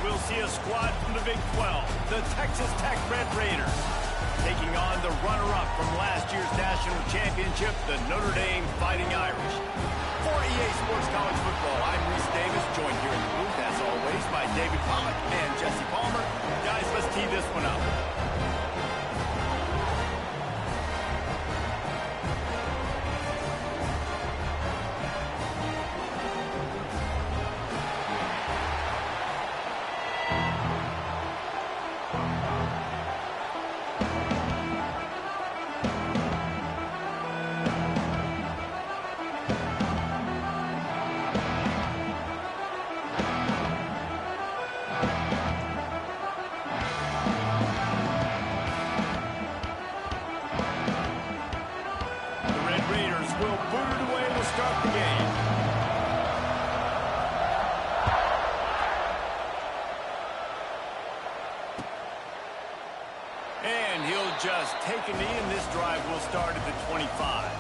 we'll see a squad from the Big 12, the Texas Tech Red Raiders, taking on the runner-up from last year's national championship, the Notre Dame Fighting Irish. For EA Sports College Football, I'm Reese Davis, joined here in the booth, as always, by David Pollack and Jesse Palmer. Guys, let's tee this one up. And he'll just take a knee, and this drive will start at the 25.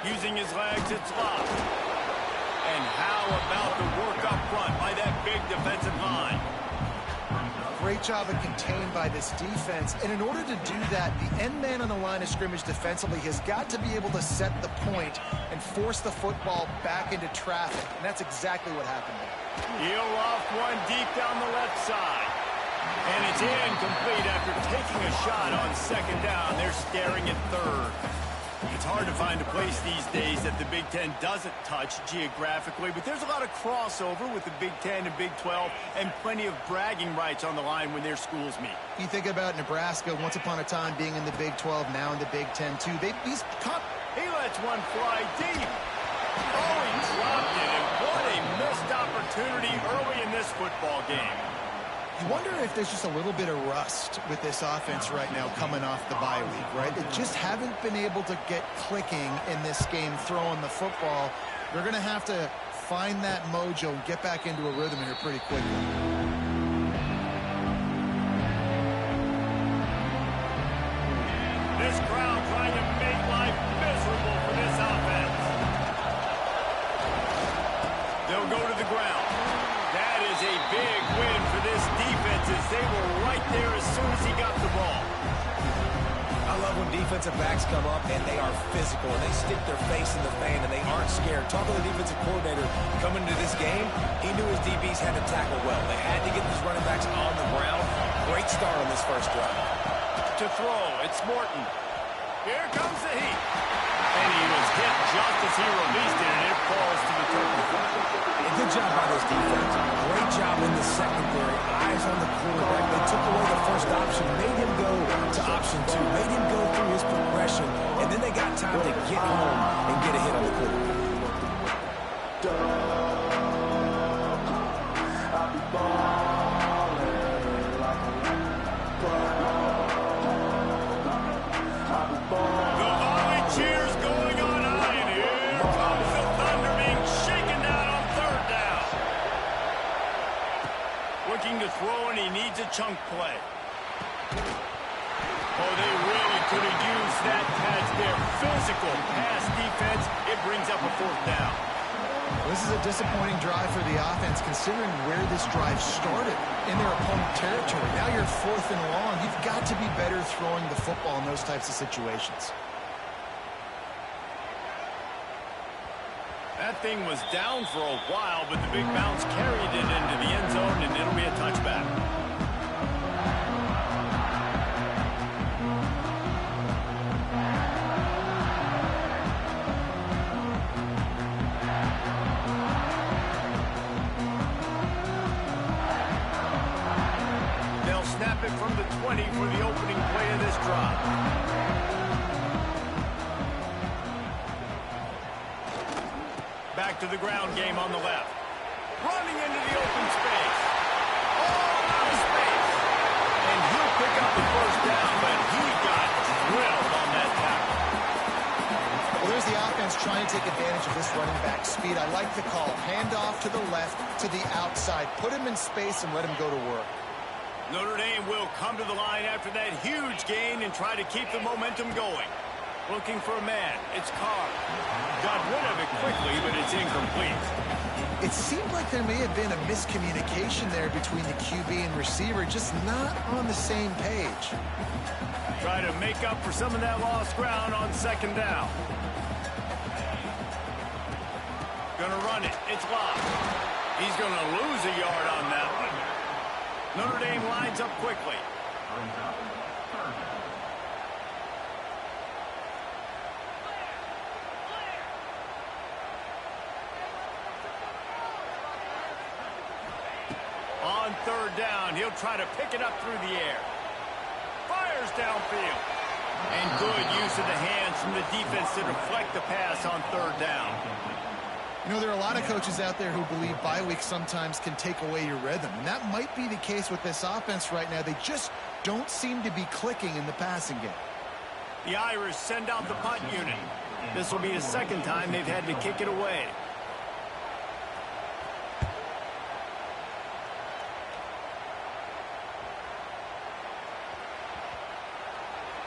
Using his legs, it's locked. And how about the work up front by that big defensive line? Great job of contained by this defense. And in order to do that, the end man on the line of scrimmage defensively has got to be able to set the point and force the football back into traffic. And that's exactly what happened there. He'll off one deep down the left side. And it's incomplete after taking a shot on second down. They're staring at third. It's hard to find a place these days that the Big Ten doesn't touch geographically, but there's a lot of crossover with the Big Ten and Big 12 and plenty of bragging rights on the line when their schools meet. You think about Nebraska once upon a time being in the Big 12, now in the Big 10 too. He lets one fly deep. Oh, he dropped it, and what a missed opportunity early in this football game. You wonder if there's just a little bit of rust with this offense right now coming off the bye week, right? They just haven't been able to get clicking in this game throwing the football. They're going to have to find that mojo and get back into a rhythm here pretty quickly. This crowd trying to make life miserable for this offense. They'll go to the ground. That is a big win for this defense as they were right there as soon as he got the ball. I love when defensive backs come up and they are physical and they stick their face in the fan and they aren't scared. Talking to the defensive coordinator coming into this game, he knew his DBs had to tackle well. They had to get these running backs on the ground. Great start on this first drive. To throw, it's Morton. Here comes the heat. And he was hit just as he released it, and it falls to the turkey. Good job by this defense. Great job in the secondary. Eyes on the quarterback. They took away the first option, made him go to option two, made him go through his progression, and then they got time to get home and get a hit on the quarterback. To throw, and he needs a chunk play. Oh, they really could have used that as their physical pass defense. It brings up a fourth down. This is a disappointing drive for the offense considering where this drive started in their opponent territory. Now you're 4th and long. You've got to be better throwing the football in those types of situations. That thing was down for a while, but the big bounce carried it into the end zone, and it'll be a touchback. They'll snap it from the 20 for the opening play of this drive. Back to the ground game on the left. Running into the open space. All out of space. And he'll pick up the first down, but he got drilled on that tackle. Well, there's the offense trying to take advantage of this running back speed, I like the call. Hand off to the left, to the outside. Put him in space and let him go to work. Notre Dame will come to the line after that huge gain and try to keep the momentum going. Looking for a man. It's Carr. Got rid of it quickly, but it's incomplete. It seemed like there may have been a miscommunication there between the QB and receiver, just not on the same page. Try to make up for some of that lost ground on second down. Gonna run it. It's locked. He's gonna lose a yard on that one. Notre Dame lines up quickly. On third down, he'll try to pick it up through the air. Fires downfield. And good use of the hands from the defense to deflect the pass on third down. You know, there are a lot of coaches out there who believe bye weeks sometimes can take away your rhythm, and that might be the case with this offense right now. They just don't seem to be clicking in the passing game. The Irish send out the punt unit. This will be the second time they've had to kick it away.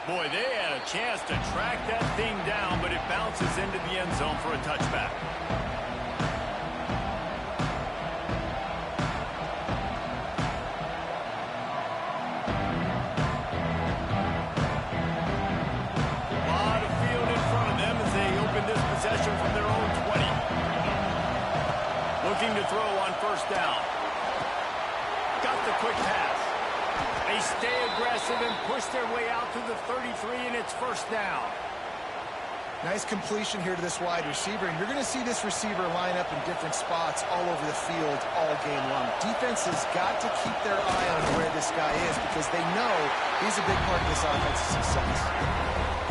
Boy, they had a chance to track that thing down, but it bounces into the end zone for a touchback. A lot of field in front of them as they open this possession from their own 20. Looking to throw on first down. Got the quick pass. They stay aggressive and push their way out to the 33, and it's first down. Nice completion here to this wide receiver, and you're going to see this receiver line up in different spots all over the field all game long. Defense has got to keep their eye on where this guy is because they know he's a big part of this offense's success.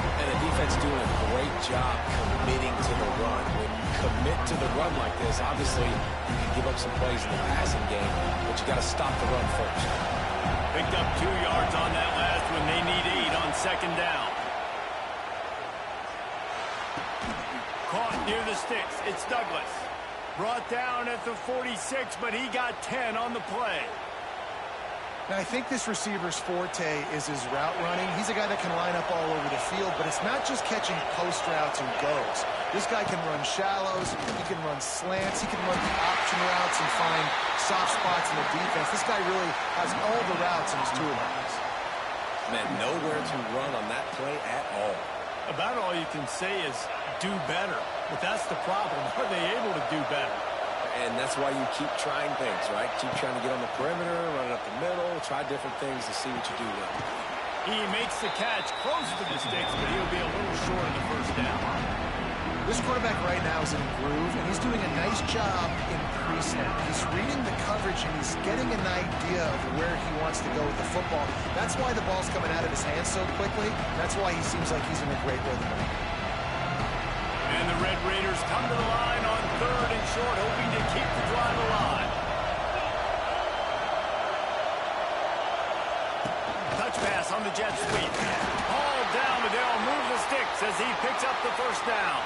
And the defense doing a great job committing to the run. When you commit to the run like this, obviously you can give up some plays in the passing game, but you got to stop the run first. Picked up 2 yards on that last one. They need 8 on second down. Caught near the sticks. It's Douglas. Brought down at the 46, but he got 10 on the play. Now, I think this receiver's forte is his route running. He's a guy that can line up all over the field, but it's not just catching post routes and goes. This guy can run shallows, he can run slants, he can run the option routes and find soft spots in the defense. This guy really has all the routes in his toolbox. Man, nowhere to run on that play at all. About all you can say is do better. But that's the problem. Are they able to do better? And that's why you keep trying things, right? Keep trying to get on the perimeter, run it up the middle, try different things to see what you do with it. He makes the catch close to the sticks, but he'll be a little short of the first down. This quarterback right now is in a groove, and he's doing a nice job in pre-snap. He's reading the coverage, and he's getting an idea of where he wants to go with the football. That's why the ball's coming out of his hands so quickly. That's why he seems like he's in a great rhythm. And the Red Raiders come to the line on third and short, hoping to keep the drive alive. Touch pass on the jet sweep. Hauled down, but they'll move the sticks as he picks up the first down.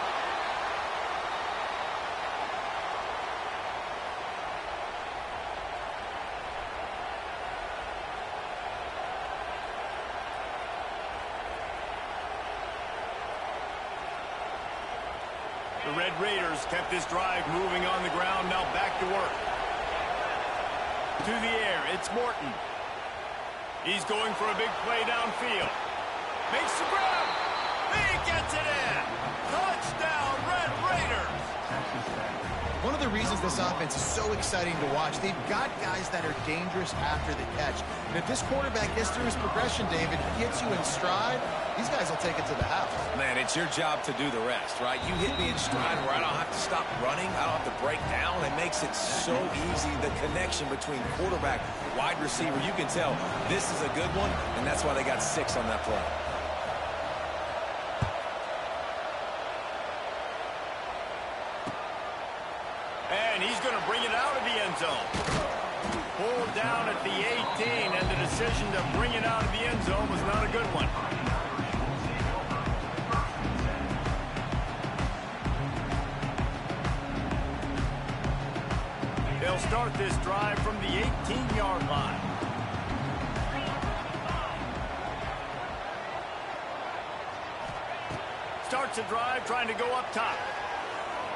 The Red Raiders kept this drive moving on the ground, now back to work. To the air, it's Morton. He's going for a big play downfield. Makes the grab. He gets it in. Touchdown, Red Raiders. One of the reasons this offense is so exciting to watch, they've got guys that are dangerous after the catch. And if this quarterback gets through his progression, David, gets you in stride, these guys will take it to the house. Man, it's your job to do the rest, right? You hit me in stride where I don't have to stop running. I don't have to break down. It makes it so easy, the connection between quarterback, wide receiver. You can tell this is a good one, and that's why they got 6 on that play. And he's going to bring it out of the end zone. Pulled down at the 18, and the decision to bring it out of the end zone was not a good one. They'll start this drive from the 18-yard line. Starts a drive trying to go up top.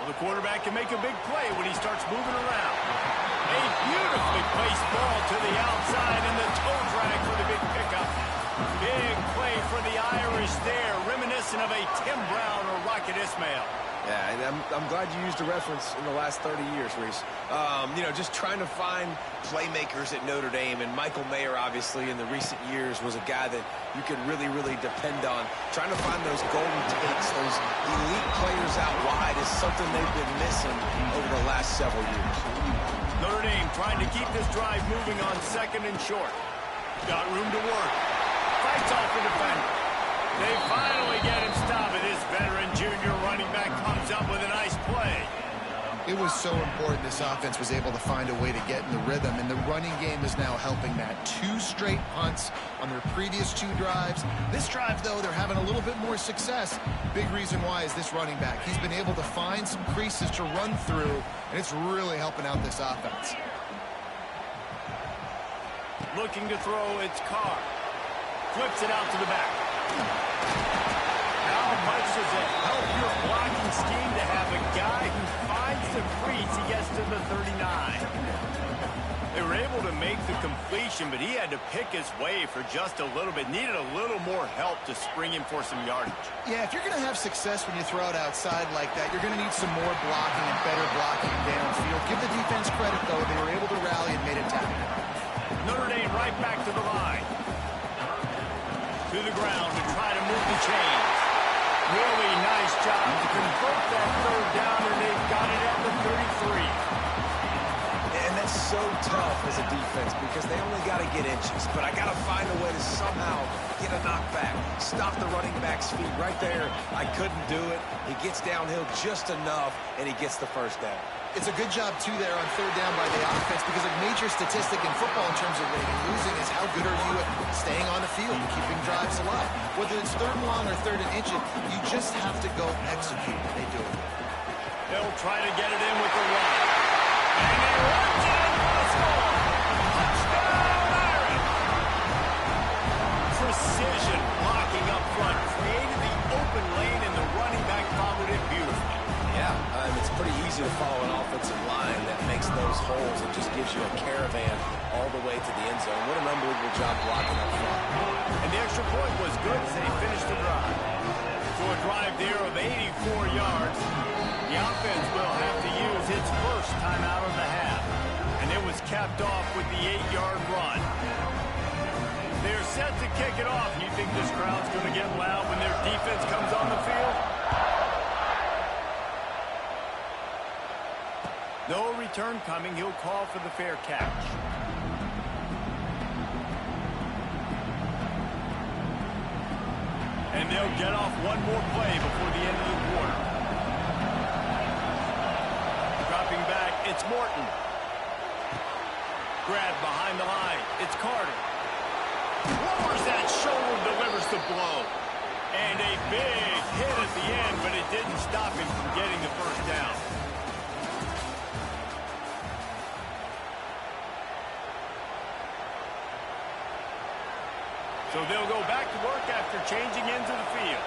Well, the quarterback can make a big play when he starts moving around. A beautifully placed ball to the outside and the toe drag for the big pickup. Big play for the Irish there, reminiscent of a Tim Brown or Rocket Ismail. Yeah, and I'm glad you used a reference in the last 30 years, Reese. You know, just trying to find playmakers at Notre Dame, and Michael Mayer, obviously, in the recent years, was a guy that you could really, really depend on. Trying to find those golden takes, those elite players out wide is something they've been missing over the last several years. Notre Dame trying to keep this drive moving on 2nd and short. Got room to work. Fights off the defender. They finally get him stopped, and this veteran junior running back comes up with a nice play. It was so important this offense was able to find a way to get in the rhythm, and the running game is now helping that. 2 straight punts on their previous 2 drives. This drive, though, they're having a little bit more success. Big reason why is this running back. He's been able to find some creases to run through, and it's really helping out this offense. Looking to throw, it's Carr. Flips it out to the back. How much does it help your blocking scheme to have a guy who finds the crease? He gets to the 39. They were able to make the completion, but he had to pick his way for just a little bit. Needed a little more help to spring him for some yardage. Yeah, if you're going to have success when you throw it outside like that, you're going to need some more blocking and better blocking downfield. Give the defense credit, though. They were able to rally and made a tackle. Notre Dame right back to the line. To the ground to try to move the chains. Really nice job to convert that 3rd down, and they've got it at the 33. And that's so tough as a defense because they only got to get inches. But I got to find a way to somehow get a knockback, stop the running back's feet right there. I couldn't do it. He gets downhill just enough, and he gets the 1st down. It's a good job, too, there on 3rd down by the offense, because a major statistic in football in terms of winning and losing is how good are you at staying on the field and keeping drives alive. Whether it's 3rd and long or 3rd and inches, you just have to go execute. They do it. They'll try to get it in with the run. And he runs in for the score. Touchdown, Irish! Precision blocking up front created the open lane, and the running back followed it beautifully. Yeah, it's pretty easy to follow an offensive line that makes those holes and just gives you a caravan all the way to the end zone. What an unbelievable job blocking up front. And the extra point was good as they finished the drive. So a drive there of 84 yards. The offense will have to use its first timeout of the half. And it was capped off with the 8-yard run. They're set to kick it off. You think this crowd's going to get loud when their defense comes on the field? No return coming. He'll call for the fair catch. And they'll get off one more play before the end of the quarter. Dropping back, it's Morton. Grabbed behind the line, it's Carter. Lowers that shoulder, delivers the blow. And a big hit at the end, but it didn't stop him from getting the 1st down. So they'll go back to work after changing into the field.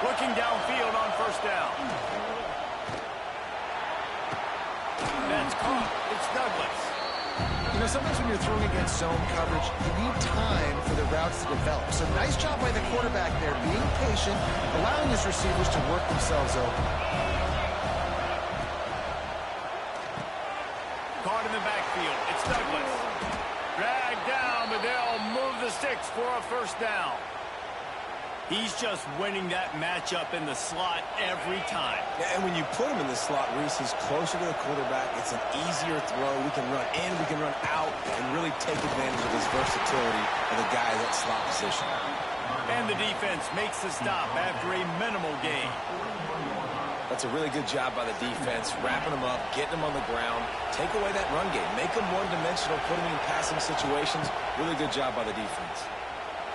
Looking downfield on 1st down. That's caught. It's Douglas. You know, sometimes when you're throwing against zone coverage, you need time for the routes to develop. So nice job by the quarterback there, being patient, allowing his receivers to work themselves open. Caught in the backfield. It's Douglas. Dragged down, but they'll move the sticks for a 1st down. He's just winning that matchup in the slot every time. Yeah, and when you put him in the slot, Reese, he's closer to the quarterback. It's an easier throw. We can run in, we can run out, and really take advantage of his versatility of the guy in that slot position. And the defense makes the stop after a minimal gain. That's a really good job by the defense, wrapping them up, getting them on the ground, take away that run game, make them one-dimensional, put them in passing situations. Really good job by the defense.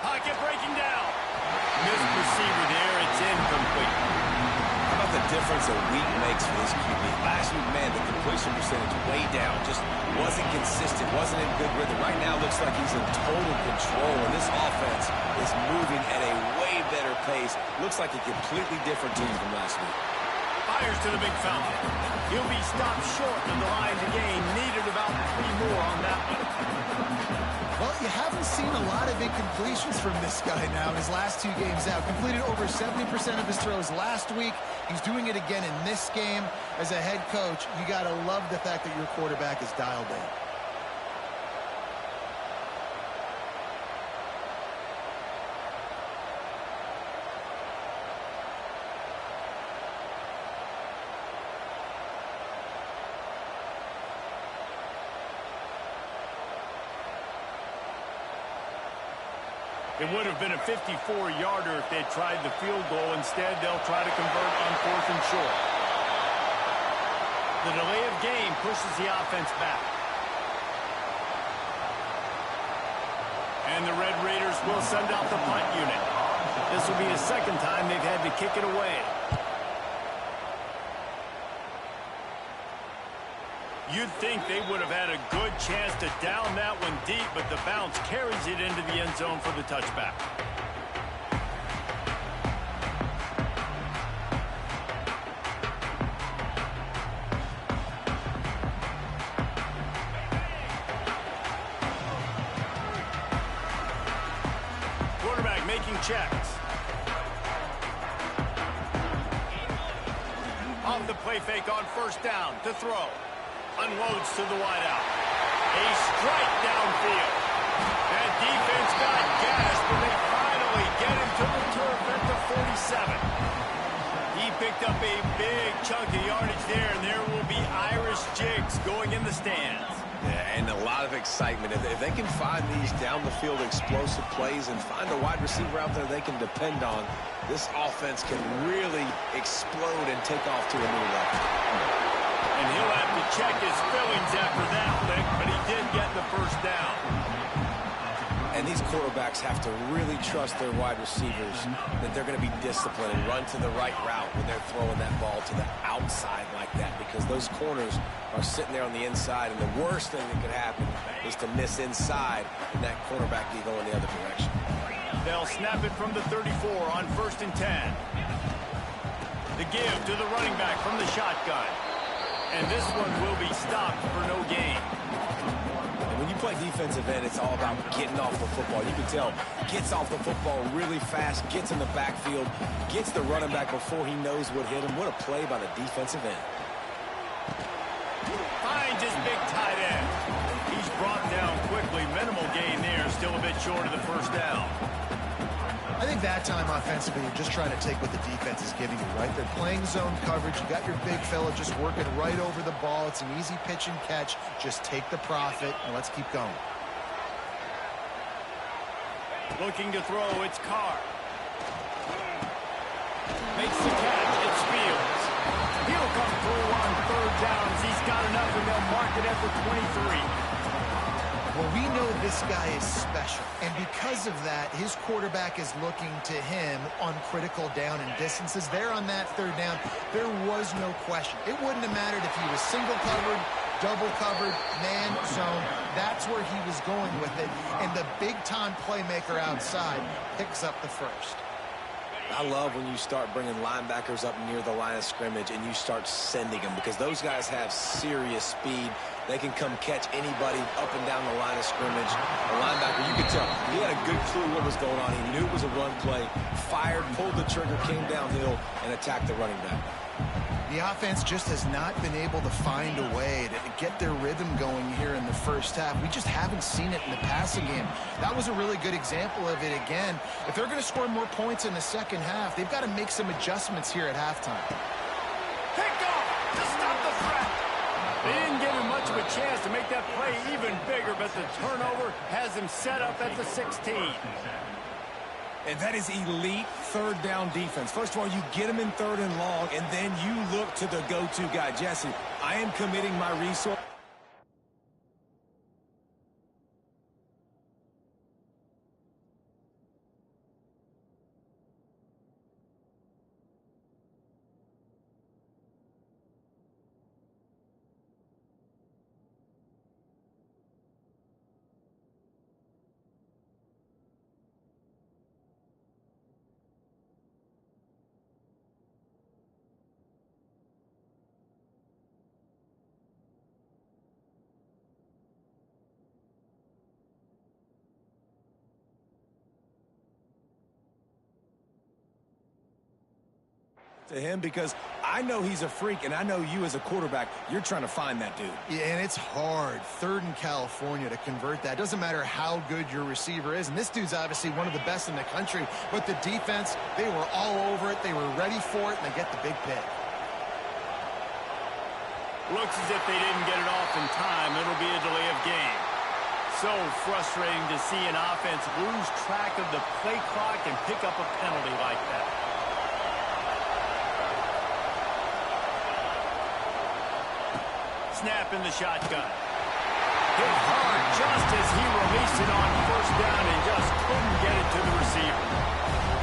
Pocket breaking down. Missed receiver there. It's incomplete. How about the difference a week makes for this QB. Last week, man, the completion percentage way down. Just wasn't consistent, wasn't in good rhythm. Right now, looks like he's in total control, and this offense is moving at a way better pace. Looks like a completely different team from last week. Fires to the big fountain. He'll be stopped short of the line to gain. Needed about 3 more on that one. Well, you haven't seen a lot of incompletions from this guy now in his last 2 games out. Completed over 70% of his throws last week. He's doing it again in this game. As a head coach, you got to love the fact that your quarterback is dialed in. It would have been a 54-yarder if they tried the field goal. Instead, they'll try to convert on 4th and short. The delay of game pushes the offense back. And the Red Raiders will send out the punt unit. This will be the second time they've had to kick it away. You'd think they would have had a good chance to down that one deep, but the bounce carries it into the end zone for the touchback. Quarterback making checks. Off the play fake on 1st down to throw. Unloads to the wideout. A strike downfield. That defense got gassed, but they finally get him to the turf at the 47. He picked up a big chunk of yardage there, and there will be Irish jigs going in the stands. Yeah, and a lot of excitement. If they can find these down-the-field explosive plays and find a wide receiver out there they can depend on, this offense can really explode and take off to a new level. And he'll have to check his fillings after that lick, but he did get the 1st down. And these quarterbacks have to really trust their wide receivers that they're going to be disciplined and run to the right route when they're throwing that ball to the outside like that, because those corners are sitting there on the inside, and the worst thing that could happen is to miss inside and that cornerback be going the other direction. They'll snap it from the 34 on 1st and 10. The give to the running back from the shotgun. And this one will be stopped for no gain. And when you play defensive end, it's all about getting off the football. You can tell, gets off the football really fast, gets in the backfield, gets the running back before he knows what hit him. What a play by the defensive end. Finds his big tight end. He's brought down quickly. Minimal gain there, still a bit short of the 1st down. I think that time offensively, you're just trying to take what the defense is giving you, right? They're playing zone coverage. You got your big fella just working right over the ball. It's an easy pitch and catch. Just take the profit, and let's keep going. Looking to throw, it's Carr. Makes the catch, it's Fields. He'll come through on 3rd downs. He's got enough, and they'll mark it at the 23. Well, we know this guy is special, and because of that, his quarterback is looking to him on critical down and distances. There on that 3rd down, there was no question. It wouldn't have mattered if he was single covered, double covered, man zone. That's where he was going with it, and the big-time playmaker outside picks up the 1st. I love when you start bringing linebackers up near the line of scrimmage and you start sending them, because those guys have serious speed. They can come catch anybody up and down the line of scrimmage. A linebacker, you could tell, he had a good clue what was going on. He knew it was a run play, fired, pulled the trigger, came downhill, and attacked the running back. The offense just has not been able to find a way to get their rhythm going here in the 1st half. We just haven't seen it in the passing game. That was a really good example of it again. If they're going to score more points in the 2nd half, they've got to make some adjustments here at halftime. Pick off to stop the threat. They didn't give him much of a chance to make that play even bigger, but the turnover has him set up at the 16. And that is elite 3rd down defense. First of all, you get them in 3rd and long, and then you look to the go-to guy. Jesse, I am committing my resource. to him because I know he's a freak, and I know you as a quarterback, you're trying to find that dude. Yeah, and it's hard. 3rd in California to convert that. Doesn't matter how good your receiver is. And this dude's obviously one of the best in the country. But the defense, they were all over it. They were ready for it, and they get the big pick. Looks as if they didn't get it off in time. It'll be a delay of game. So frustrating to see an offense lose track of the play clock and pick up a penalty like that. Snap in the shotgun. Hit hard just as he released it on 1st down and just couldn't get it to the receiver.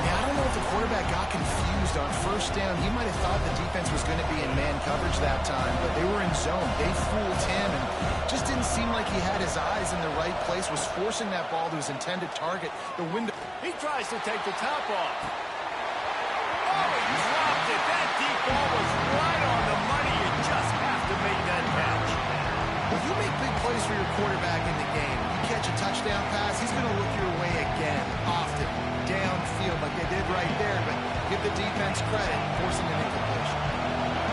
Yeah, I don't know if the quarterback got confused on 1st down. He might have thought the defense was going to be in man coverage that time, but they were in zone. They fooled him and just didn't seem like he had his eyes in the right place, was forcing that ball to his intended target. The window. He tries to take the top off. Oh, he dropped it. That deep ball was right on the money. You just have to make that catch. When you make big plays for your quarterback in the game, you catch a touchdown pass, he's going to look your way again, often, downfield like they did right there, but give the defense credit, forcing an incompletion.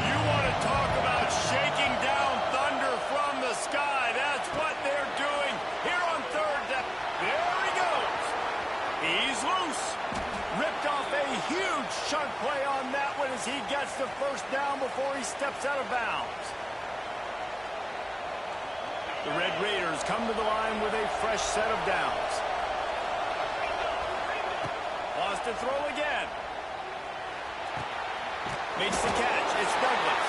You want to talk about shaking down thunder from the sky. That's what they're doing here on 3rd down. There he goes. He's loose. Ripped off a huge chunk play on that one as he gets the 1st down before he steps out of bounds. The Red Raiders come to the line with a fresh set of downs. Wants to throw again. Makes the catch. It's Douglas.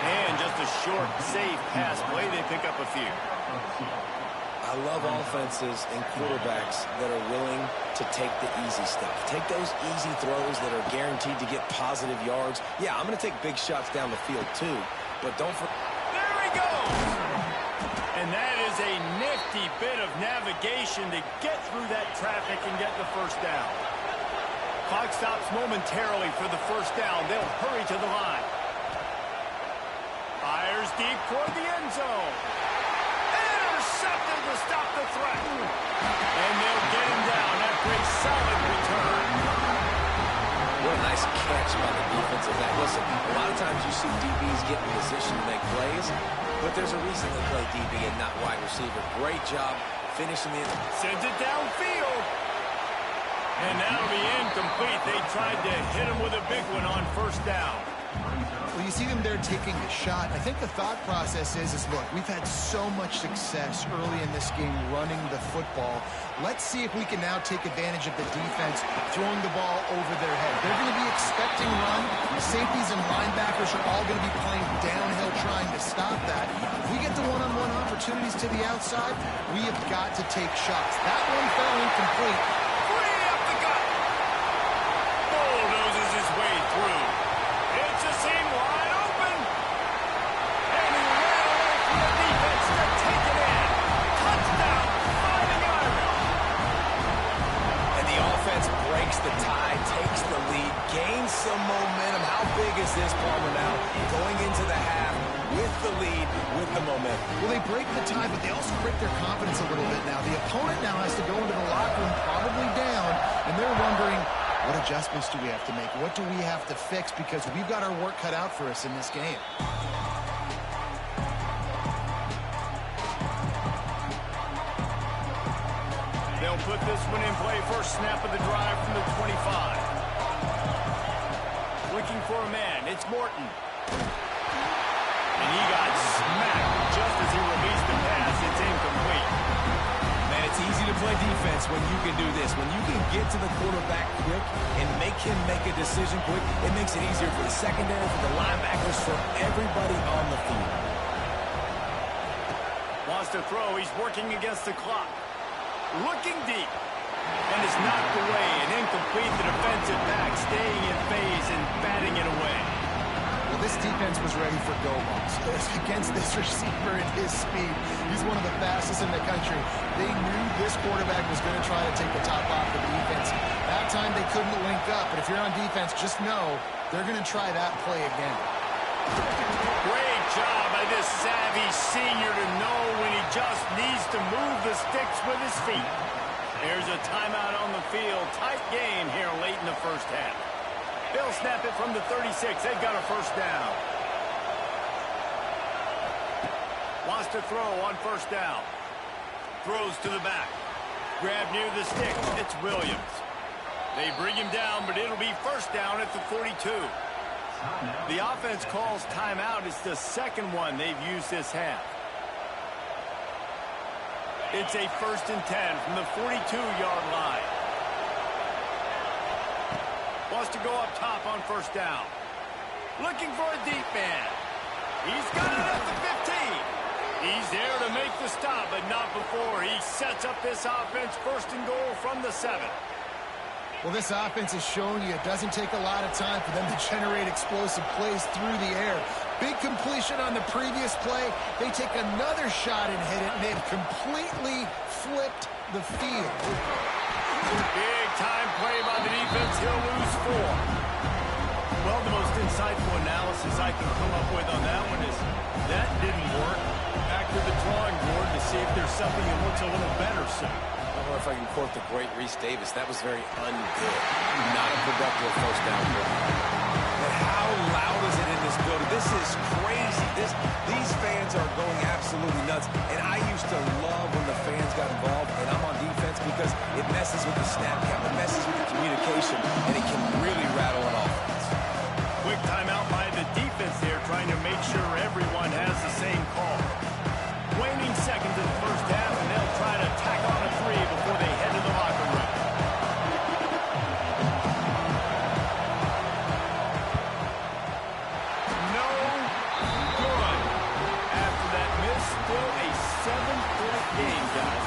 And just a short, safe pass play. They pick up a few. I love offenses and quarterbacks that are willing to take the easy stuff. Take those easy throws that are guaranteed to get positive yards. Yeah, I'm going to take big shots down the field too, but don't forget. There he goes! And that is a nifty bit of navigation to get through that traffic and get the 1st down. Clock stops momentarily for the 1st down. They'll hurry to the line. Fires deep toward the end zone. Intercepted to stop the threat. And they'll get him down after a solid return. What a nice catch by the defensive back. Listen, a lot of times you see DBs get in position to make plays, but there's a reason they play DB and not wide receiver. Great job finishing the... Sends it downfield. And that'll be incomplete. They tried to hit him with a big one on 1st down. Well, you see them there taking a shot. I think the thought process is look, we've had so much success early in this game running the football. Let's see if we can now take advantage of the defense throwing the ball over their head. They're going to be expecting run. Safeties and linebackers are all going to be playing downhill trying to stop that. If we get the one-on-one opportunities to the outside, we have got to take shots. That one fell incomplete. Way up the gut. Bulldozes his way through. It's a seam wide open. And he ran away from the defense to take it in. Touchdown, Fighting Irish. And the offense breaks the tie, takes the lead, gains some momentum. How big is this, Palmer, now? Going into the half with the lead, with the momentum. Well, they break the tie, but they also break their confidence a little bit now. The opponent now has to go into the locker room probably down, and they're wondering, what adjustments do we have to make? What do we have to fix? Because we've got our work cut out for us in this game. They'll put this one in play. First snap of the drive from the 25. Looking for a man. It's Morton. And he got smacked just as he released the pass. It's incomplete. Man, it's easy to play defense when you can do this. When you can get to the quarterback quick and make him make a decision quick, it makes it easier for the secondary, for the linebackers, for everybody on the field. Wants to throw. He's working against the clock. Looking deep. And it's knocked away and incomplete. The defensive back staying in phase and batting it away. Well, this defense was ready for go balls against this receiver at his speed. He's one of the fastest in the country. They knew this quarterback was going to try to take the top off the defense. That time they couldn't link up, but if you're on defense, just know they're going to try that play again. Great job by this savvy senior to know when he just needs to move the sticks with his feet. There's a timeout on the field. Tight game here late in the first half. They'll snap it from the 36. They've got a first down. Wants to throw on first down. Throws to the back. Grab near the sticks. It's Williams. They bring him down, but it'll be first down at the 42. The offense calls timeout. It's the second one they've used this half. It's a 1st and 10 from the 42-yard line. Wants to go up top on first down. Looking for a deep man. He's got it at the 15. He's there to make the stop, but not before he sets up this offense 1st and goal from the 7. Well, this offense has shown you it doesn't take a lot of time for them to generate explosive plays through the air. Big completion on the previous play. They take another shot and hit it, and they've completely flipped the field. Big-time play by the defense. He'll lose 4. Well, the most insightful analysis I can come up with on that one is that didn't work. Back to the drawing board to see if there's something that looks a little better, sir. I don't know if I can quote the great Reese Davis. That was very ungood. Not a productive first down play. But how loud is it in this building? This is crazy. These fans are going absolutely nuts. And I used to love when the fans got involved, and I'm on defense because it messes with the snap count. It messes with the communication, and it can really rattle an offense. Quick timeout by the defense there, trying to make sure everyone has the same call. Waning seconds in the first half, and they'll try to tack on a 3 before they head to the locker room. No good. After that miss, still a 7-point game, guys.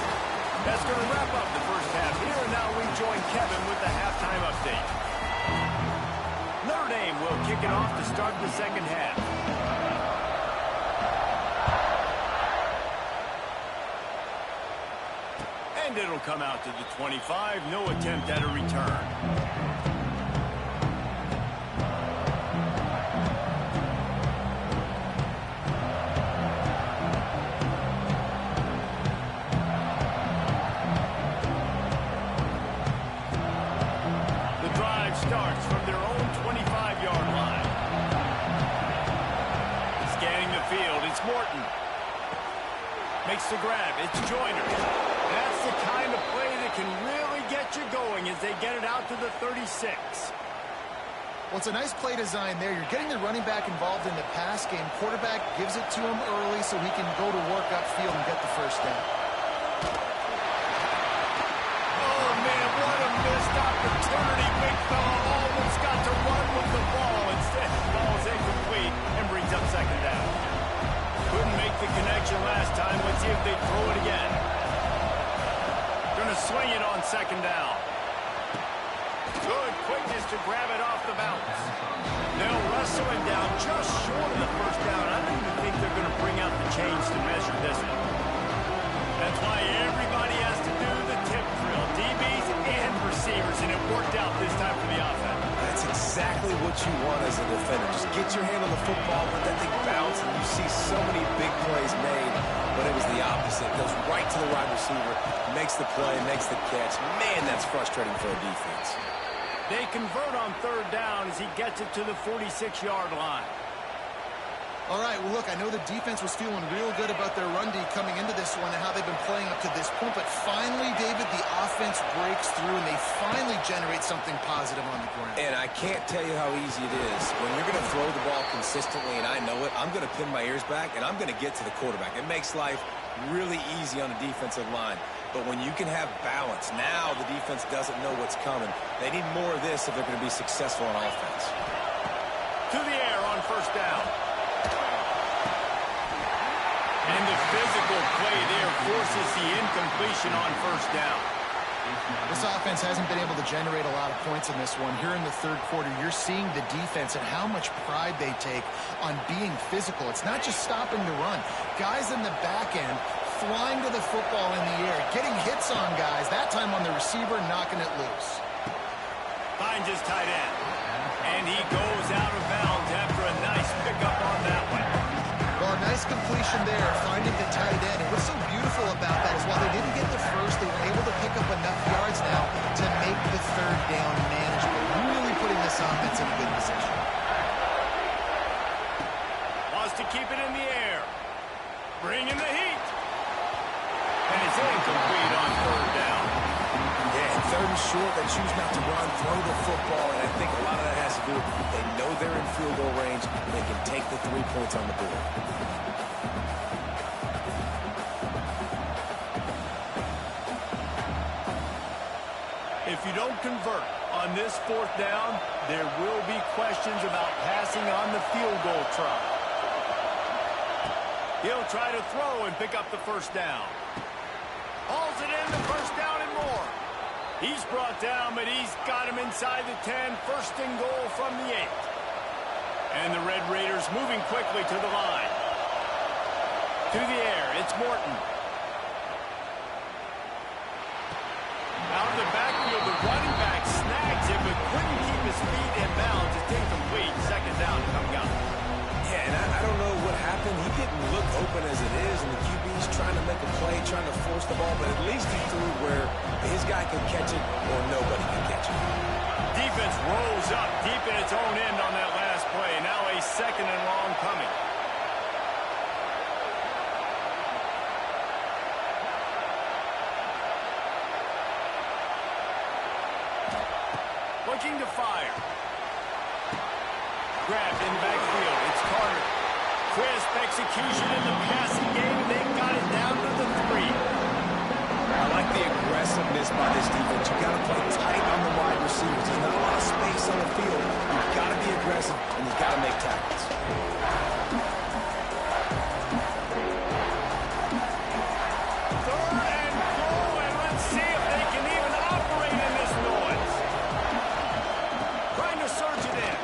That's going to wrap up the first half here, and now we join Kevin with the halftime update. Notre Dame will kick it off to start the second half. And it'll come out to the 25. No attempt at a return. The drive starts from their own 25-yard line. Scanning the field, it's Morton. Makes the grab, it's Joyner. That's the kind of play that can really get you going as they get it out to the 36. Well, it's a nice play design there. You're getting the running back involved in the pass game. Quarterback gives it to him early so he can go to work upfield and get the first down. Oh, man, what a missed opportunity. Big fella almost got to run with the ball. Instead, the ball is incomplete and brings up second down. Couldn't make the connection last time. Let's see if they throw it again. Going to swing it on second down. Good quickness to grab it off the bounce. They'll wrestle him down just short of the first down. I don't even think they're going to bring out the chains to measure this one. That's why everybody has to do the tip drill. DBs and receivers, and it worked out this time for the offense. That's exactly what you want as a defender. Just get your hand on the football, let that thing bounce, and you see so many big plays made, but it was the opposite. It goes right to the wide receiver, makes the play, makes the catch. Man, that's frustrating for a defense. They convert on third down as he gets it to the 46-yard line. All right, well, look, I know the defense was feeling real good about their run D coming into this one and how they've been playing up to this point, but finally, David, the offense breaks through and they finally generate something positive on the ground. And I can't tell you how easy it is. When you're going to throw the ball consistently, and I know it, I'm going to pin my ears back, and I'm going to get to the quarterback. It makes life really easy on the defensive line. But when you can have balance, now the defense doesn't know what's coming. They need more of this if they're going to be successful on offense. To the air on first down. And the physical play there forces the incompletion on first down. This offense hasn't been able to generate a lot of points in this one. Here in the third quarter, you're seeing the defense and how much pride they take on being physical. It's not just stopping the run. Guys in the back end flying to the football in the air, getting hits on guys, that time on the receiver, knocking it loose. Finds his tight end. And he goes out of bounds after a nice pickup on that one. Well, a nice completion there, finding the tight end. And what's so beautiful about that is while they didn't get the first, they were able to pick up enough yards now to make the third down manageable. Really putting this offense in a to keep it in the air. Bringing the heat. And it's incomplete on third down. Yeah, third and short, they choose not to run, throw the football, and I think a lot of that has to do with they know they're in field goal range, and they can take the 3 points on the board. If you don't convert on this fourth down, there will be questions about passing on the field goal try. He'll try to throw and pick up the first down. Hauls it in, the first down and more. He's brought down, but he's got him inside the 10. First and goal from the 8. And the Red Raiders moving quickly to the line. To the air, it's Morton. Out of the backfield, the running back snags it, but couldn't keep his feet in bounds. It's incomplete. Second down coming up. Yeah, and I don't know what happened. He didn't look open as it is, and the QB's trying to make a play, trying to force the ball, but at least he threw where his guy can catch it or nobody can catch it. Defense rolls up deep in its own end on that last play. Now a second and long coming. Looking to fire. Grabbed in the backfield. It's Carter. Crisp execution in the passing game. They got it down to the 3. I like the aggressiveness by this defense. You've got to play tight on the wide receivers. There's not a lot of space on the field. You've got to be aggressive, and you've got to make tackles. Third and goal, and let's see if they can even operate in this noise. Trying to surge it in.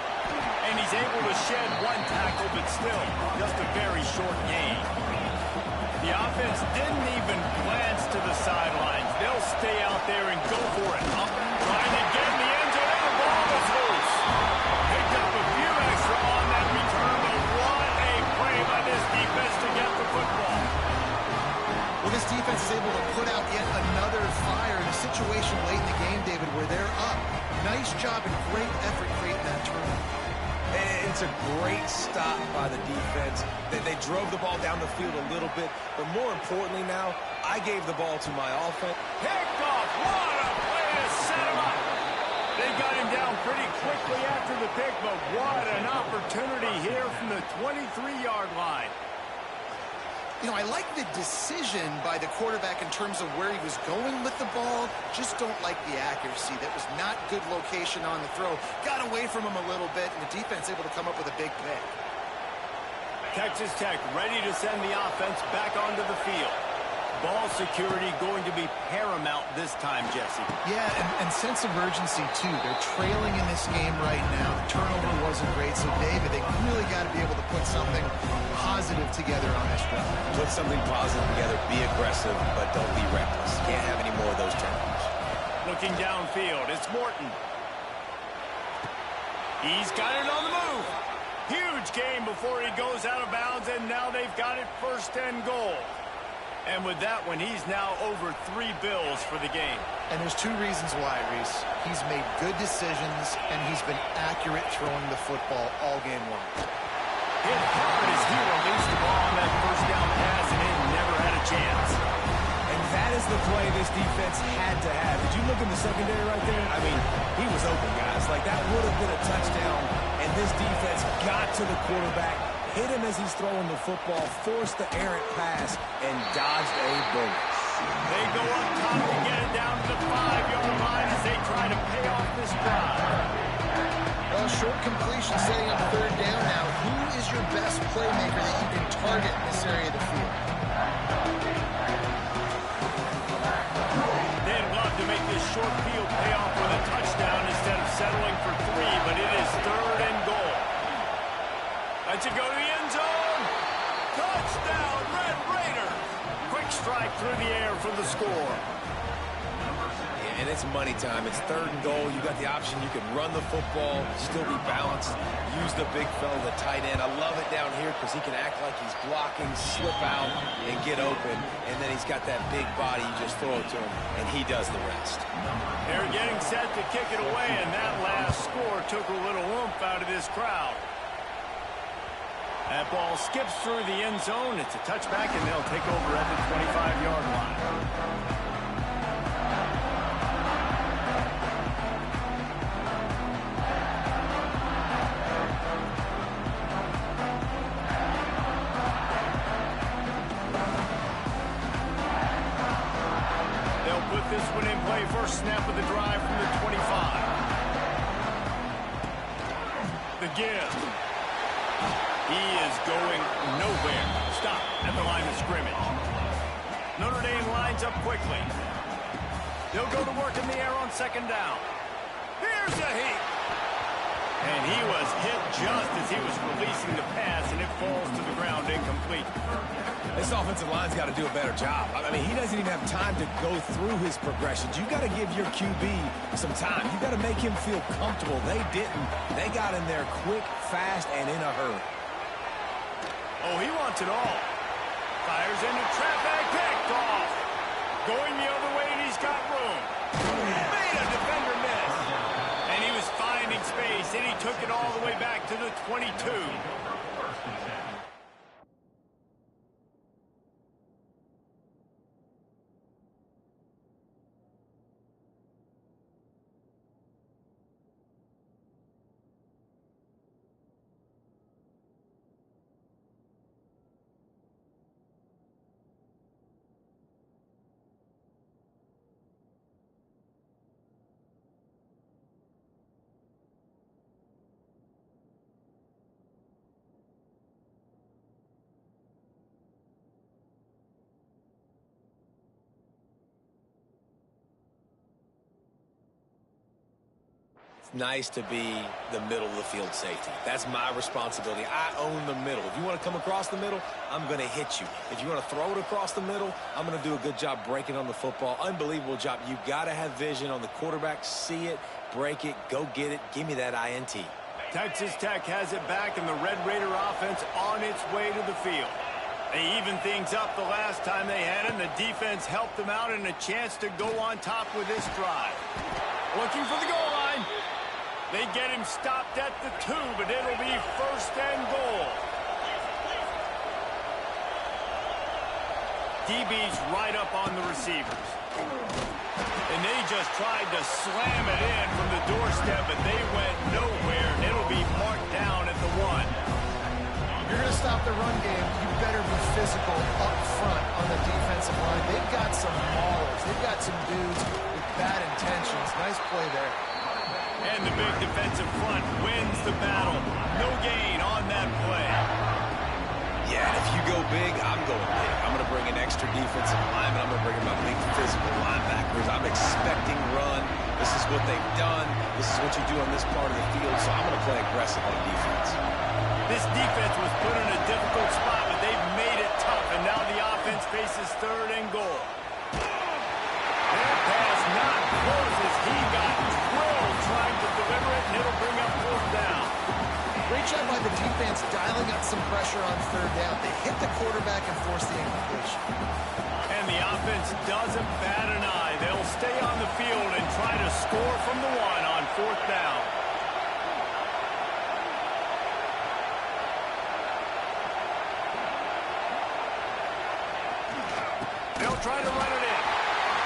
And he's able to shed one tackle, but still just a very short gain. The offense didn't even glance to the sidelines. They'll stay out there and go for it. Trying to get in the end zone, and the ball is loose. Picked up a few extra on that return, but what a play by this defense to get the football. Well, this defense is able to put out yet another fire in a situation late in the game, David, where they're up. Nice job and great effort creating that turnover. And it's a great stop by the defense. They drove the ball down the field a little bit, but more importantly now, I gave the ball to my offense. Picked off. What a play to set him up. They got him down pretty quickly after the pick, but what an opportunity here from the 23-yard line. You know, I like the decision by the quarterback in terms of where he was going with the ball. Just don't like the accuracy. That was not good location on the throw. Got away from him a little bit, and the defense able to come up with a big pick. Texas Tech ready to send the offense back onto the field. Ball security going to be paramount this time, Jesse. Yeah, and sense of urgency, too. They're trailing in this game right now. The turnover wasn't great, so, David, they really got to be able to put something positive together on this drive. Put something positive together, be aggressive, but don't be reckless. Can't have any more of those turnovers. Looking downfield, it's Morton. He's got it on the move. Huge gain before he goes out of bounds, and now they've got it first and goal. And with that one, he's now over 3 bills for the game. And there's 2 reasons why, Reese. He's made good decisions, and he's been accurate throwing the football all game long. Hit hard as he released the ball on that first down pass, and it never had a chance. And that is the play this defense had to have. Did you look in the secondary right there? I mean, he was open, guys. Like, that would have been a touchdown, and this defense got to the quarterback, hit him as he's throwing the football, forced the errant pass, and dodged a bullet. They go up top to get it down to the 5-yard line as they try to pay off this drive. Well, short completion setting up third down now. Who is your best playmaker that you can target in this area of the field? They'd love to make this short field pay off with a touchdown instead of settling for 3, but it is third and goal. Let's it go to the end zone. Touchdown, Red Raider. Quick strike through the air for the score. And it's money time. It's third and goal. You got the option. You can run the football, still be balanced, use the big fella, the tight end. I love it down here because he can act like he's blocking, slip out, and get open. And then he's got that big body. You just throw it to him, and he does the rest. They're getting set to kick it away, and that last score took a little oomph out of this crowd. That ball skips through the end zone. It's a touchback, and they'll take over at the 25-yard line. This one in play, first snap of the drive from the 25. The give. He is going nowhere. Stop at the line of scrimmage. Notre Dame lines up quickly. They'll go to work in the air on second down. Here's a heat. And he was hit just as he was releasing the pass, and it falls to the ground incomplete. This offensive line's got to do a better job. I mean, he doesn't even have time to go through his progressions. You got to give your QB some time. You got to make him feel comfortable. They didn't. They got in there quick, fast, and in a hurry. Oh, he wants it all. Fires into traffic, picked off. Going the other way, and he's got room. Made a defender miss. And he was finding space, and he took it all the way back to the 22. It's nice to be the middle of the field safety. That's my responsibility. I own the middle. If you want to come across the middle, I'm going to hit you. If you want to throw it across the middle, I'm going to do a good job breaking on the football. Unbelievable job. You've got to have vision on the quarterback. See it, break it, go get it. Give me that INT. Texas Tech has it back, and the Red Raider offense on its way to the field. They evened things up the last time they had it, and the defense helped them out, and a chance to go on top with this drive. Looking for the goal line. They get him stopped at the 2, but it'll be first and goal. DB's right up on the receivers. And they just tried to slam it in from the doorstep, but they went nowhere, and it'll be marked down at the 1. If you're going to stop the run game, you better be physical up front on the defensive line. They've got some maulers. They've got some dudes with bad intentions. Nice play there. And the big defensive front wins the battle. No gain on that play. Yeah, and if you go big, I'm going big. I'm going to bring an extra defensive lineman. I'm going to bring in my big physical linebackers. I'm expecting run. This is what they've done. This is what you do on this part of the field, so I'm going to play aggressive on defense. This defense was put in a difficult spot, but they've made it tough, and now the offense faces third and goal. Their pass not close as he got drilled trying to deliver it, and it'll bring up fourth down. Great job by the defense dialing up some pressure on third down. They hit the quarterback and forced the incompletion. And the offense doesn't bat an eye. They'll stay on the field and try to score from the 1 on fourth down. They'll try to run it in.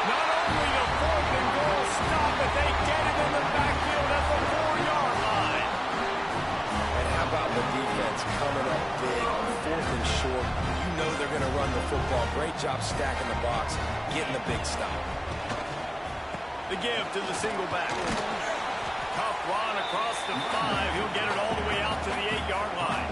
Not only the fourth and goal stop, but they get it in the backfield at the 4-yard line. And how about the defense coming up big on fourth and short? You know they're going to run the football. Great job stacking the box, getting the big stop. The give to the single back. Tough run across the 5. He'll get it all the way out to the 8-yard line.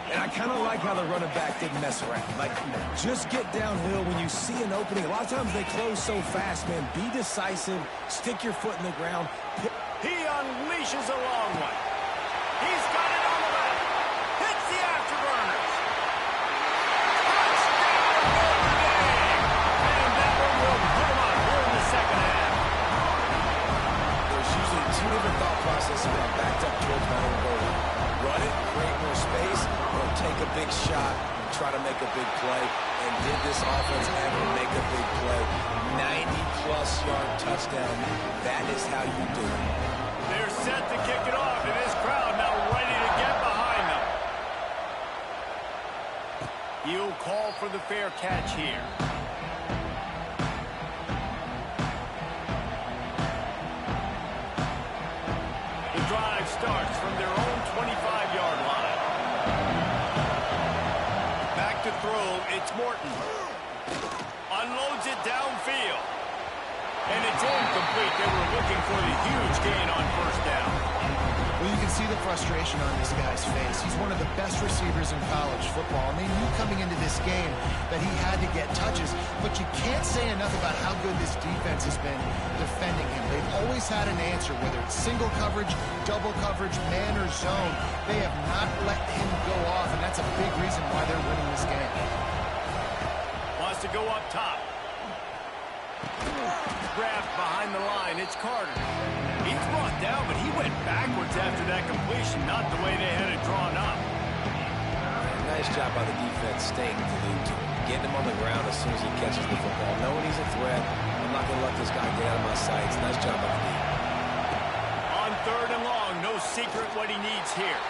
And I kind of like how the running back didn't mess around. Like, just get downhill when you see an opening. A lot of times they close so fast, man. Be decisive. Stick your foot in the ground. He unleashes a long one. He's got it on the left. Hits the afterburners. Touchdown, Notre Dame. And that one will put him up here in the second half. There's usually two different thought processes when I'm backed up towards my own goal. Run it, create more space, or take a big shot and try to make a big play. And did this offense ever make a big play? 90-plus yard touchdown. That is how you do it. They're set to kick it off, and this crowd now ready to get behind them. He'll call for the fair catch here. The drive starts from their own 25-yard line. Back to throw, it's Morton. Unloads it downfield. And it's incomplete. They were looking for the huge gain on first down. Well, you can see the frustration on this guy's face. He's one of the best receivers in college football, and they knew coming into this game that he had to get touches, but you can't say enough about how good this defense has been defending him. They've always had an answer, whether it's single coverage, double coverage, man or zone. They have not let him go off, and that's a big reason why they're winning this game. Wants to go up top. Grabbed behind the line, it's Carter. He's brought down, but he went backwards after that completion, not the way they had it drawn up. Nice job by the defense staying glued to him, getting him on the ground as soon as he catches the football, knowing he's a threat. I'm not going to let this guy get out of my sights. Nice job by the D. On third and long, no secret what he needs here.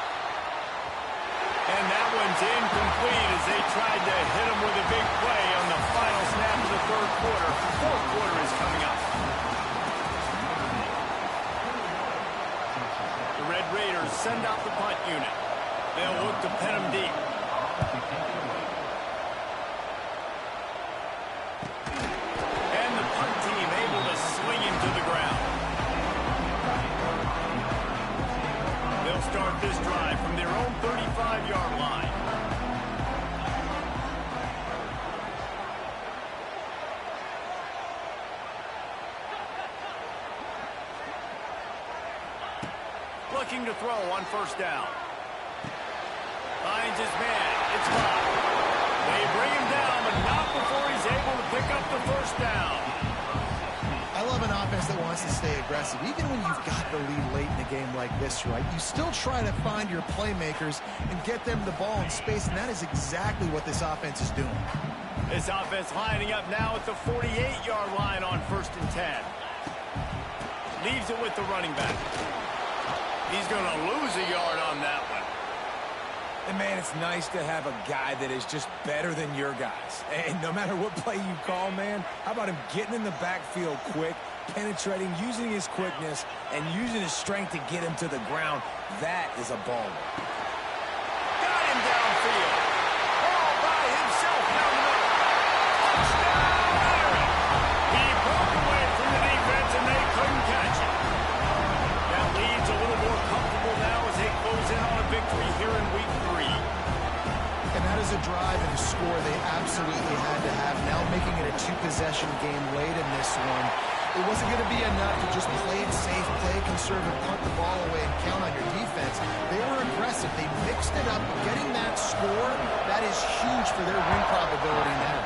And that one's incomplete as they tried to hit him with a big play on the final snap of the third quarter. Fourth quarter is coming up. The Red Raiders send out the punt unit. They'll look to pin him deep. And the punt team able to swing him to the ground. They'll start this drive from their own 35-yard line. Looking to throw on first down. Finds his man. It's blocked. They bring him down, but not before he's able to pick up the first down. I love an offense that wants to stay aggressive. Even when you've got the lead late in a game like this, right, you still try to find your playmakers and get them the ball in space, and that is exactly what this offense is doing. This offense lining up now at the 48-yard line on 1st and 10. Leaves it with the running back. He's going to lose a yard on that one. And, man, it's nice to have a guy that is just better than your guys. And no matter what play you call, man, how about him getting in the backfield quick, penetrating, using his quickness, and using his strength to get him to the ground? That is a baller. Got him downfield. All by himself down the middle. Touchdown, Aaron. He broke away from the defense, and they couldn't catch it. That leads a little more comfortable now as they close in on a victory here in week 3. And that is a drive and a score they absolutely had to have. Now making it a 2-possession game late in this one. It wasn't going to be enough to just play it safe, play it conservative, punt the ball away, and count on your defense. They were aggressive. They mixed it up. Getting that score, that is huge for their win probability now.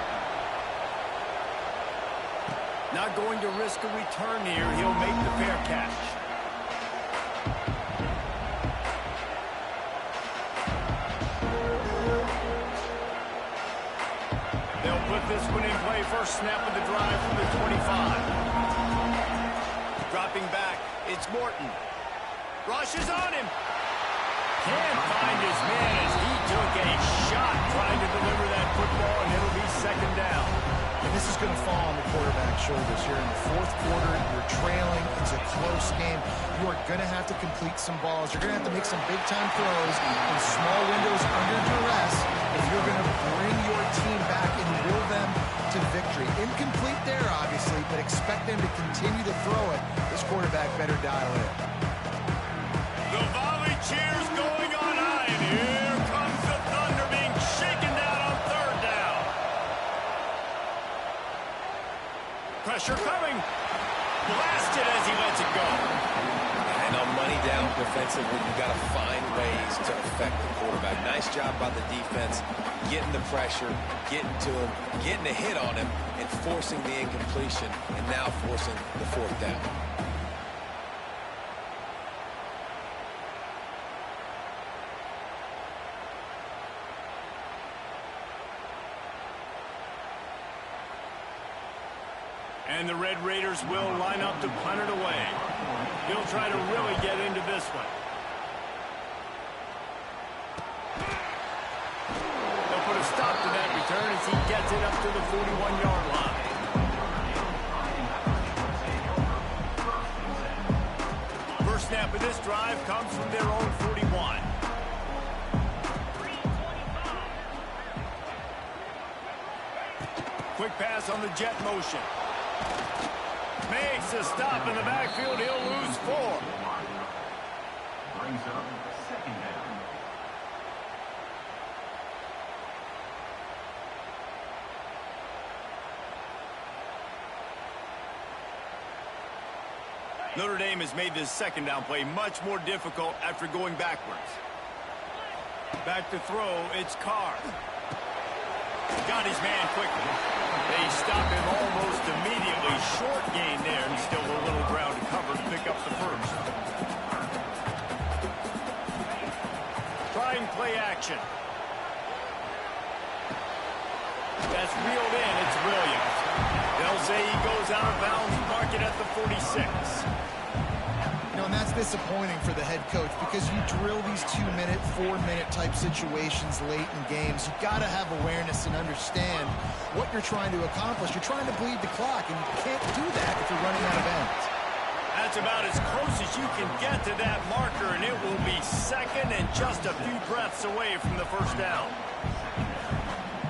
Not going to risk a return here. He'll make the fair catch. They'll put this one in play. First snap of the drive from the 25. Dropping back, it's Morton. Rushes on him. Can't find his man as he took a shot trying to deliver that football, and it'll be second down. And this is going to fall on the quarterback's shoulders here in the fourth quarter. You're trailing. It's a close game. You are going to have to complete some balls. You're going to have to make some big-time throws in small windows under duress if you're going to bring your team back and will them to victory. Incomplete there, obviously, but expect them to continue to throw it. This quarterback better dial in. The volley cheers going on high, and here comes the Thunder being shaken down on third down. Pressure coming. Blasted as he lets it go. And on money down defensively, you got to find ways to affect the quarterback. Nice job by the defense, getting the pressure, getting to him, getting a hit on him, and forcing the incompletion, and now forcing the fourth down. And the Red Raiders will line up to punt it away. He'll try to really get into this one. They'll put a stop to that as he gets it up to the 41-yard line. First snap of this drive comes from their own 41. Quick pass on the jet motion. Makes a stop in the backfield. He'll lose 4. Brings up second down. Notre Dame has made this second down play much more difficult after going backwards. Back to throw, it's Carr. Got his man quickly. They stop him almost immediately. Short gain there, and still a little ground to cover to pick up the first. Trying play action. That's reeled in. It's Williams. They'll say he goes out of bounds, mark it at the 46. And that's disappointing for the head coach because you drill these 2-minute, 4-minute type situations late in games. You've got to have awareness and understand what you're trying to accomplish. You're trying to bleed the clock, and you can't do that if you're running out of bounds. That's about as close as you can get to that marker, and it will be second and just a few breaths away from the first down.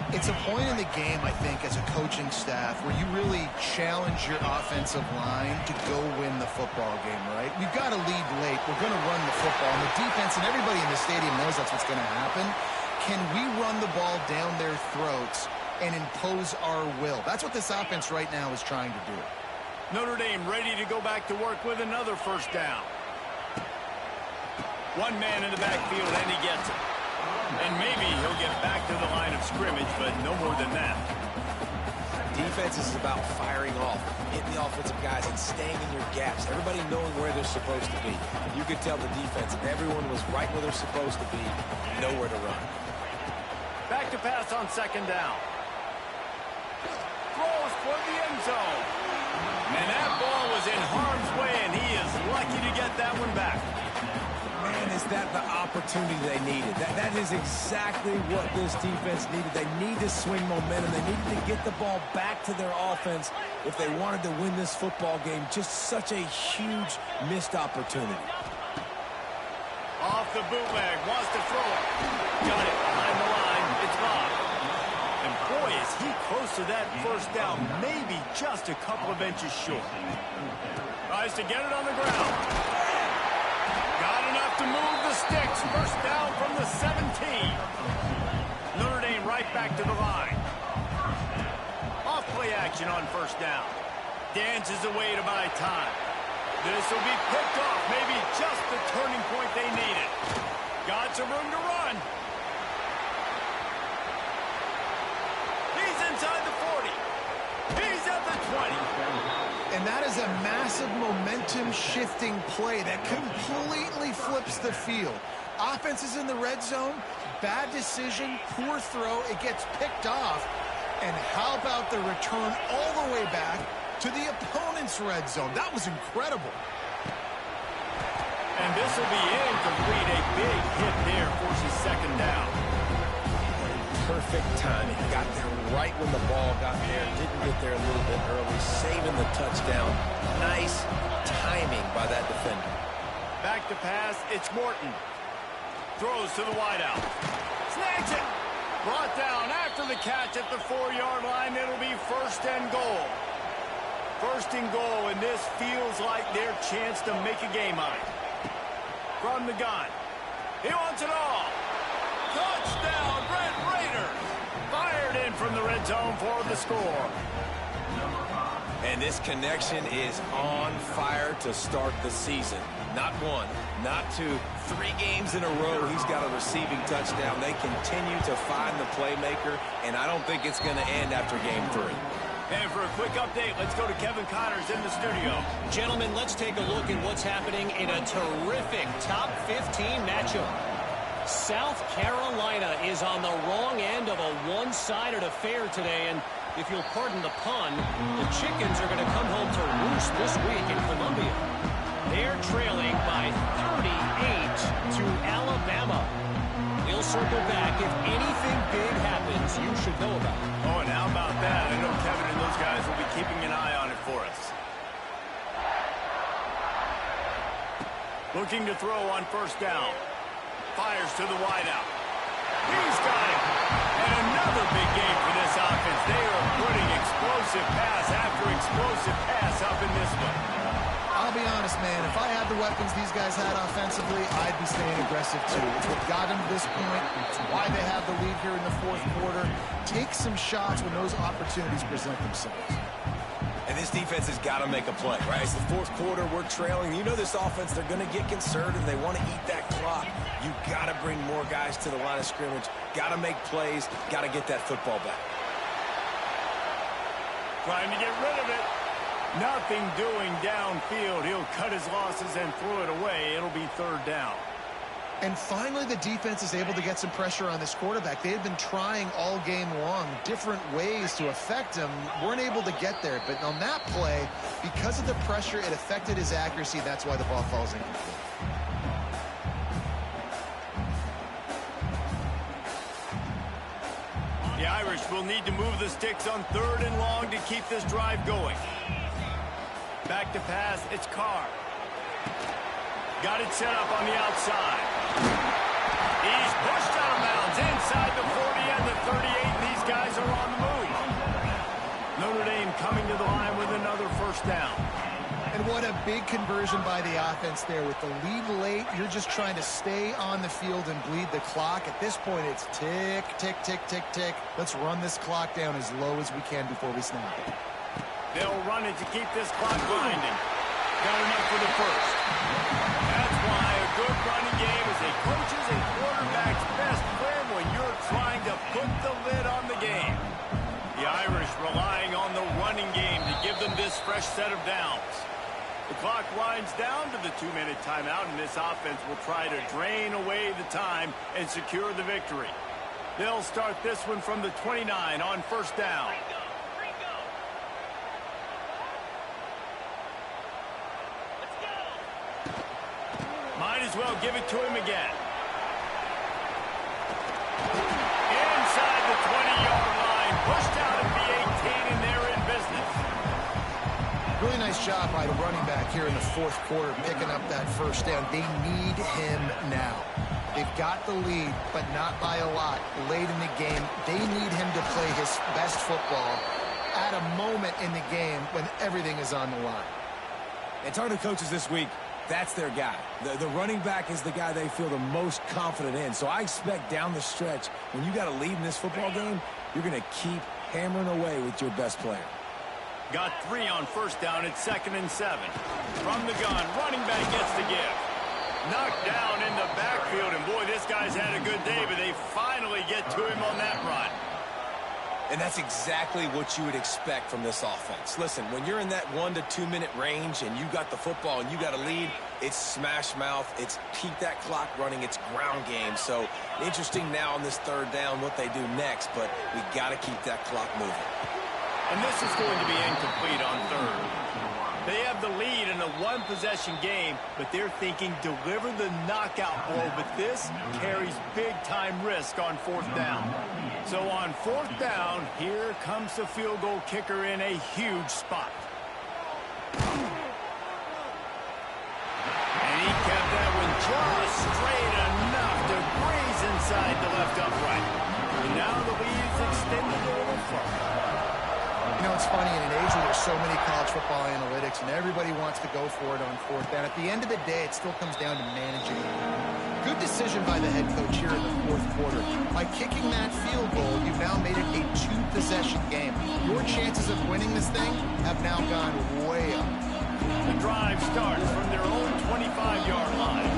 It's a point in the game, I think, as a coaching staff where you really challenge your offensive line to go win the football game, right? We've got to lead late. We're going to run the football. And the defense and everybody in the stadium knows that's what's going to happen. Can we run the ball down their throats and impose our will? That's what this offense right now is trying to do. Notre Dame ready to go back to work with another first down. One man in the backfield, and he gets it. And maybe he'll get back to the line of scrimmage, but no more than that. Defense is about firing off, hitting the offensive guys, and staying in your gaps. Everybody knowing where they're supposed to be. You could tell the defense, everyone was right where they're supposed to be, nowhere to run. Back to pass on second down. Throws for the end zone. And that ball was in harm's way, and he is lucky to get that one back. Man, is that the opportunity they needed. That is exactly what this defense needed. They need to swing momentum. They needed to get the ball back to their offense if they wanted to win this football game. Just such a huge missed opportunity. Off the bootleg, wants to throw it. Got it behind the line. It's Bob. And boy, is he close to that first down. Maybe just a couple of inches short. Tries to get it on the ground. Got enough to move the sticks. First down from the 17. Notre Dame right back to the line. Off play action on first down. Dances away to buy time. This will be picked off. Maybe just the turning point they needed. Got some room to run. He's inside the 40. He's at the 20. And that is a massive momentum-shifting play that completely flips the field. Offense is in the red zone. Bad decision, poor throw. It gets picked off. And how about the return all the way back to the opponent's red zone? That was incredible. And this will be incomplete. A big hit there forces second down. Perfect timing. Got there right when the ball got there. Didn't get there a little bit early. Saving the touchdown. Nice timing by that defender. Back to pass. It's Morton. Throws to the wideout. Snags it. Brought down after the catch at the 4-yard line. It'll be first and goal. First and goal, and this feels like their chance to make a game of it. From the gun. He wants it all. Touchdown, Red Raiders. Fired in from the red zone for the score. And this connection is on fire to start the season. Not one, not two, 3 games in a row he's got a receiving touchdown. They continue to find the playmaker, and I don't think it's going to end after game 3. And for a quick update, let's go to Kevin Connors in the studio. Gentlemen, let's take a look at what's happening in a terrific top 15 matchup. South Carolina is on the wrong end of a one-sided affair today, and if you'll pardon the pun, the chickens are going to come home to roost this week in Columbia. They're trailing by 38 to Alabama. we'll circle back. If anything big happens, you should know about it. Oh, and how about that? I know Kevin and those guys will be keeping an eye on it for us. Looking to throw on first down. Fires to the wideout. He's got it. And another big game for this offense. They are putting explosive pass after explosive pass up in this one. I'll be honest, man. If I had the weapons these guys had offensively, I'd be staying aggressive too. It's what got them to this point. It's why they have the lead here in the fourth quarter. Take some shots when those opportunities present themselves. And this defense has got to make a play, right? It's the fourth quarter. We're trailing. You know this offense, they're going to get conservative. They want to eat that clock. You got to bring more guys to the line of scrimmage. Got to make plays. Got to get that football back. Trying to get rid of it. Nothing doing downfield. He'll cut his losses and throw it away. It'll be third down. And finally, the defense is able to get some pressure on this quarterback. They had been trying all game long different ways to affect him. Weren't able to get there. But on that play, because of the pressure, it affected his accuracy. That's why the ball falls incomplete. The Irish will need to move the sticks on third and long to keep this drive going. Back to pass, it's Carr. Got it set up on the outside. He's pushed out of bounds inside the 40 and the 38. These guys are on the move. Notre Dame coming to the line with another first down. And what a big conversion by the offense there. With the lead late, you're just trying to stay on the field and bleed the clock. At this point, it's tick, tick, tick, tick, tick. Let's run this clock down as low as we can before we snap it. They'll run it to keep this clock grinding. Got enough for the first. That's why a good running game is a coach's and quarterback's best friend when you're trying to put the lid on the game. The Irish relying on the running game to give them this fresh set of downs. The clock winds down to the 2-minute timeout, and this offense will try to drain away the time and secure the victory. They'll start this one from the 29 on first down. Might as well give it to him again. Inside the 20-yard line, pushed out at the 18, and they're in business. Really nice job by the running back here in the fourth quarter, picking up that first down. They need him now. They've got the lead, but not by a lot. Late in the game, they need him to play his best football at a moment in the game when everything is on the line. And talking to coaches this week, that's their guy. The running back is the guy they feel the most confident in. So I expect down the stretch, when you got a lead in this football game, you're going to keep hammering away with your best player. Got 3 on first down at 2nd and 7. From the gun, running back gets the give. Knocked down in the backfield, and boy, this guy's had a good day, but they finally get to him on that run. And that's exactly what you would expect from this offense. Listen, when you're in that 1 to 2 minute range and you got the football and you got a lead, it's smash mouth, it's keep that clock running, it's ground game. So interesting now on this third down what they do next, but we got to keep that clock moving. And this is going to be incomplete on third. They have the lead in a one-possession game, but they're thinking deliver the knockout blow, but this carries big-time risk on fourth down. So on fourth down, here comes the field goal kicker in a huge spot. And he kept that one just straight enough to graze inside the left upright. And now the lead is extended a little further. You know, it's funny, in an age where there's so many college football analytics and everybody wants to go for it on fourth down, at the end of the day, it still comes down to managing it. Good decision by the head coach here in the fourth quarter. By kicking that field goal, you've now made it a 2-possession game. Your chances of winning this thing have now gone way up. The drive starts from their own 25-yard line.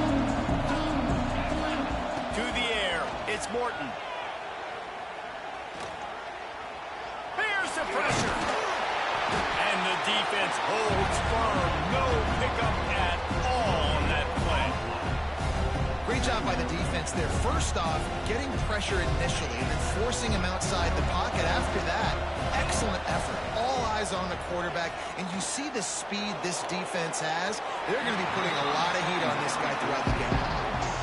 To the air, it's Morton. Here's the pressure. And the defense holds firm. No pickup at all on that play. Great job by the defense there. First off, getting pressure initially and then forcing him outside the pocket after that. Excellent effort. All eyes on the quarterback. And you see the speed this defense has. They're going to be putting a lot of heat on this guy throughout the game.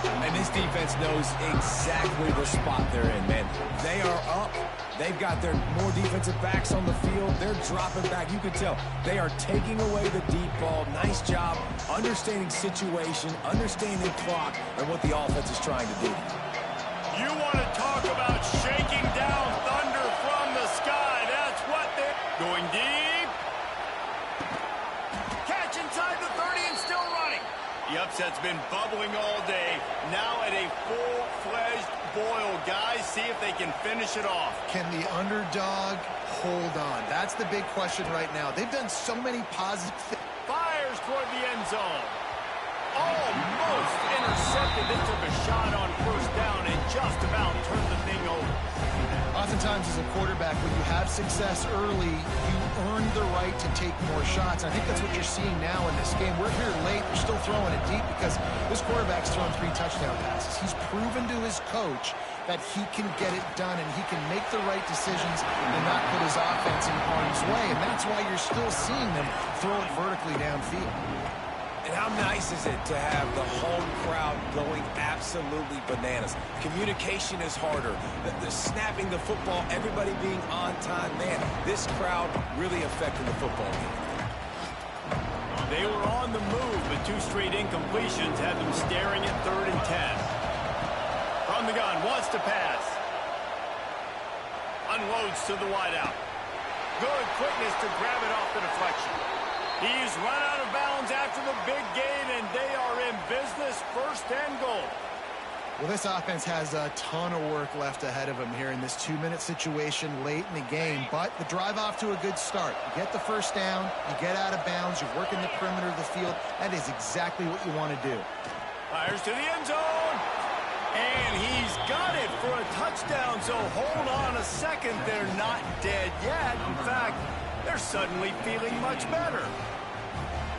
And this defense knows exactly the spot they're in, man. They are up. They've got their more defensive backs on the field. They're dropping back. You can tell they are taking away the deep ball. Nice job understanding situation, understanding clock, and what the offense is trying to do. You want to talk about shaking down thunder from the sky. That's what they're going deep. Catch inside the 30 and still running. The upset's been bubbling all day. Now at a full-fledged boil. Guys, see if they can finish it off. Can the underdog hold on? That's the big question right now. They've done so many positive things. Fires toward the end zone. Almost intercepted. They took a shot on first down and just about turned the thing over. Oftentimes as a quarterback, when you have success early, you earn the right to take more shots. I think that's what you're seeing now in this game. We're here late. They're still throwing it deep because this quarterback's thrown 3 touchdown passes. He's proven to his coach that he can get it done and he can make the right decisions and not put his offense in harm's way. And that's why you're still seeing them throw it vertically downfield. And how nice is it to have the home crowd going absolutely bananas? Communication is harder. The snapping the football, everybody being on time. Man, this crowd really affecting the football game. They were on the move, but 2 straight incompletions had them staring at 3rd and 10. From the gun, wants to pass. Unloads to the wideout. Good quickness to grab it off the deflection. He's run out of bounds after the big gain, and they are in business, 1st and goal. Well, this offense has a ton of work left ahead of them here in this 2-minute situation late in the game, but the drive off to a good start. You get the first down, you get out of bounds, you're working the perimeter of the field. That is exactly what you want to do. Fires to the end zone, and he's got it for a touchdown, so hold on a second. They're not dead yet. In fact, they're suddenly feeling much better.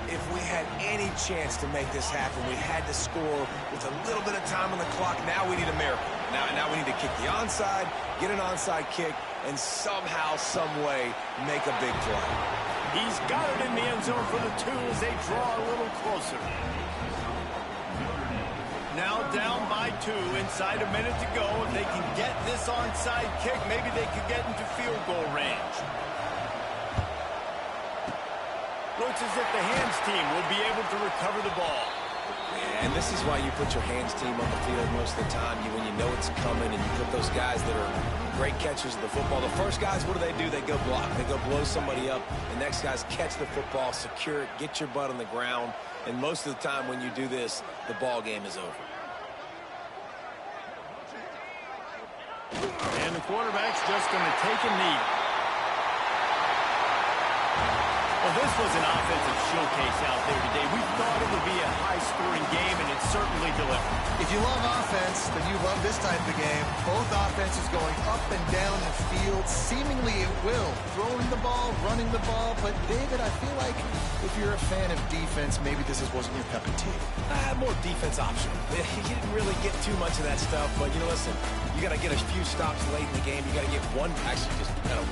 If we had any chance to make this happen, we had to score with a little bit of time on the clock. Now we need a miracle. Now we need to kick the onside, get an onside kick, and somehow, some way, make a big play. He's got it in the end zone for the 2 as they draw a little closer. Now down by 2, inside a minute to go. If they can get this onside kick, maybe they could get into field goal range. Looks as if the hands team will be able to recover the ball. Yeah, and this is why you put your hands team on the field most of the time. When you know it's coming and you put those guys that are great catchers of the football. The first guys, what do? They go block. They go blow somebody up. The next guys catch the football, secure it, get your butt on the ground. And most of the time when you do this, the ball game is over. And the quarterback's just going to take a knee. Well, this was an offensive showcase out there today. We thought it would be a high-scoring game, and it certainly delivered. If you love offense, then you love this type of game. Both offenses going up and down the field, seemingly at will. Throwing the ball, running the ball. But, David, I feel like if you're a fan of defense, maybe this wasn't your cup of tea. More defense option. You didn't really get too much of that stuff. But, listen, you got to get a few stops late in the game. You got to get one, actually just kind of